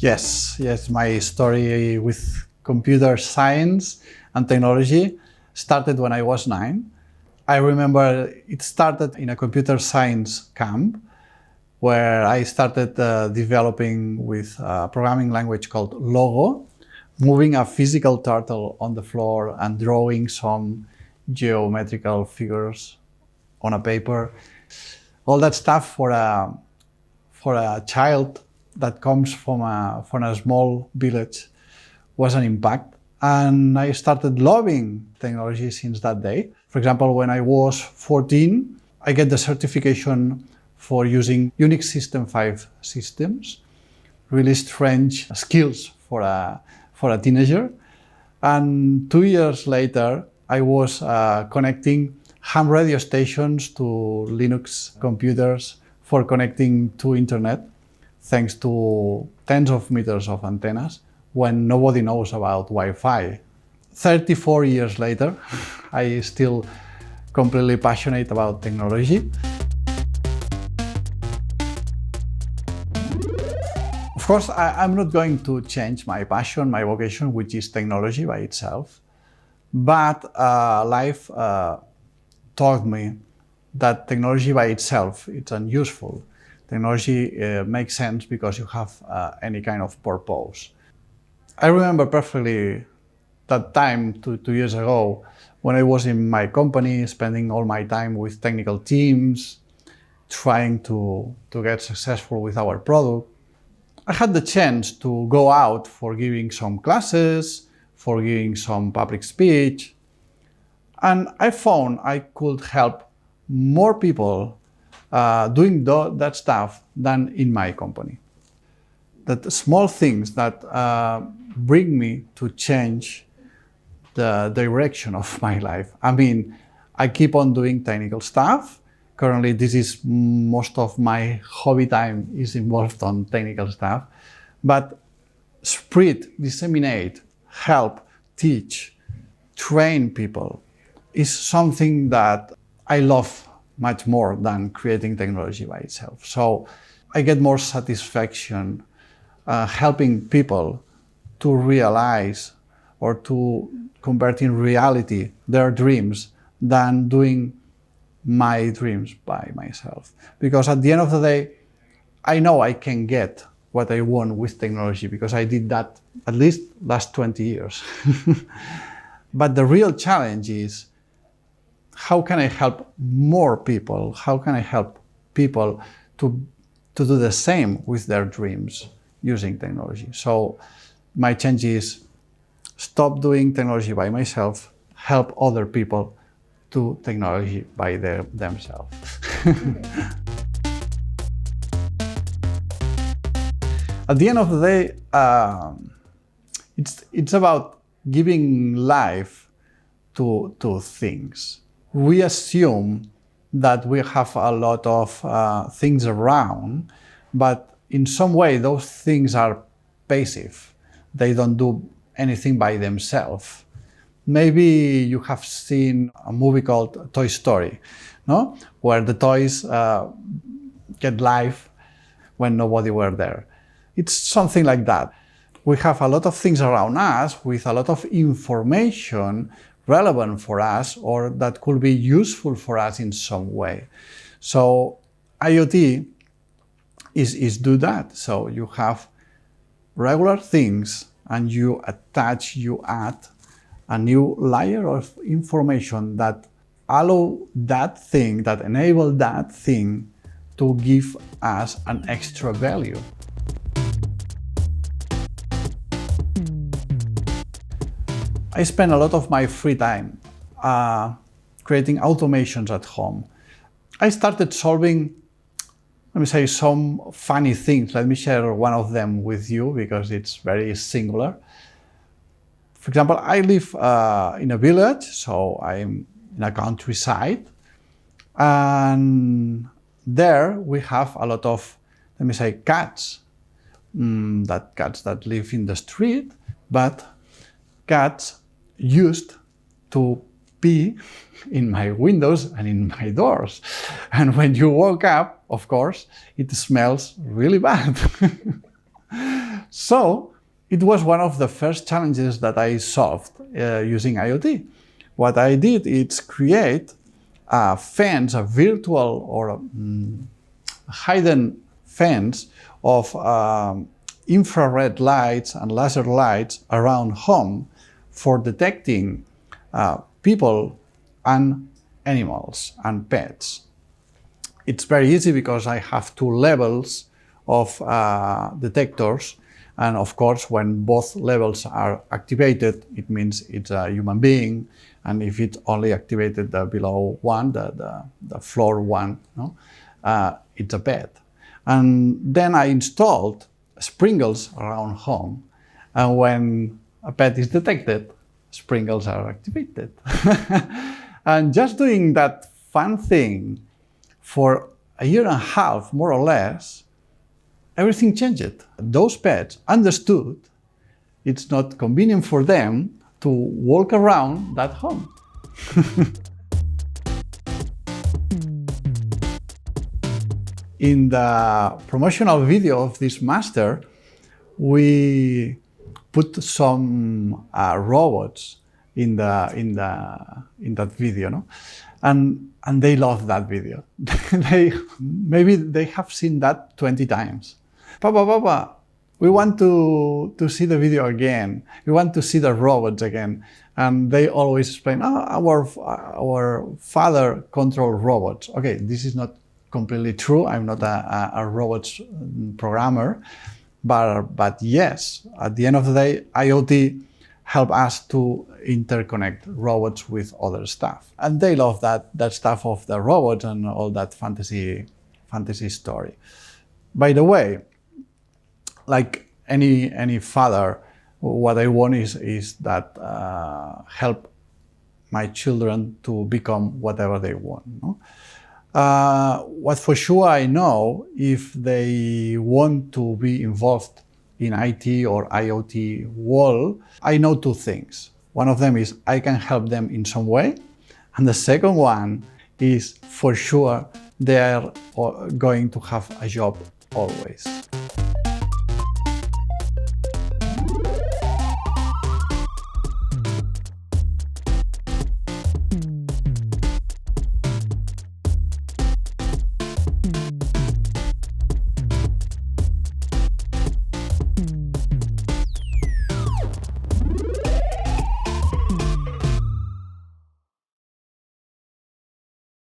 Yes, my story with computer science and technology started when I was 9. I remember it started in a computer science camp where I started developing with a programming language called Logo, moving a physical turtle on the floor and drawing some geometrical figures on a paper. All that stuff for a child that comes from a small village was an impact. And I started loving technology since that day. For example, when I was 14, I get the certification for using Unix System 5 systems, really strange skills for a teenager. And 2 years later, I was connecting ham radio stations to Linux computers for connecting to internet, thanks to tens of meters of antennas, when nobody knows about Wi-Fi. 34 years later, I still completely passionate about technology. Of course, I'm not going to change my passion, my vocation, which is technology by itself. But life taught me that technology by itself is unuseful. Technology makes sense because you have any kind of purpose. I remember perfectly that time 2 years ago when I was in my company, spending all my time with technical teams, trying to get successful with our product. I had the chance to go out for giving some classes, for giving some public speech, and I found I could help more people doing that stuff than in my company. That small things that bring me to change the direction of my life. I mean, I keep on doing technical stuff. Currently, this is most of my hobby time is involved on technical stuff. But spread, disseminate, help, teach, train people is something that I love much more than creating technology by itself. So I get more satisfaction helping people to realize or to convert in reality their dreams than doing my dreams by myself. Because at the end of the day, I know I can get what I want with technology because I did that at least last 20 years. But the real challenge is, how can I help more people? How can I help people to do the same with their dreams using technology? So my change is stop doing technology by myself, help other people do technology by themselves. At the end of the day, it's about giving life to things. We assume that we have a lot of things around, but in some way those things are passive. They don't do anything by themselves. Maybe you have seen a movie called Toy Story, no? Where the toys get life when nobody were there. It's something like that. We have a lot of things around us with a lot of information relevant for us or that could be useful for us in some way. So IoT is do that. So you have regular things and you add a new layer of information that allow that thing, that enable that thing to give us an extra value. I spend a lot of my free time creating automations at home. I started solving, let me say, some funny things. Let me share one of them with you because it's very singular. For example, I live in a village, so I'm in a countryside. And there we have a lot of, let me say, cats. Cats that live in the street, but cats used to pee in my windows and in my doors. And when you woke up, of course, it smells really bad. So it was one of the first challenges that I solved using IoT. What I did is create a fence, a virtual or hidden fence of infrared lights and laser lights around home for detecting people and animals and pets. It's very easy because I have two levels of detectors, and of course when both levels are activated it means it's a human being, and if it's only activated below one, the floor one, no? It's a pet. And then I installed sprinkles around home, and when a pet is detected, sprinkles are activated. And just doing that fun thing for a year and a half, more or less, everything changed. Those pets understood it's not convenient for them to walk around that home. In the promotional video of this master, we put some robots in that video, no? And they love that video. Maybe they have seen that 20 times. Papa, we want to see the video again. We want to see the robots again. And they always explain, our father controls robots. Okay, this is not completely true. I'm not a robots programmer. But yes, at the end of the day, IoT help us to interconnect robots with other stuff. And they love that stuff of the robots and all that fantasy story. By the way, like any father, what I want is that help my children to become whatever they want. No? What for sure I know, if they want to be involved in IT or IoT world, I know two things. One of them is I can help them in some way. And the second one is for sure they are going to have a job always.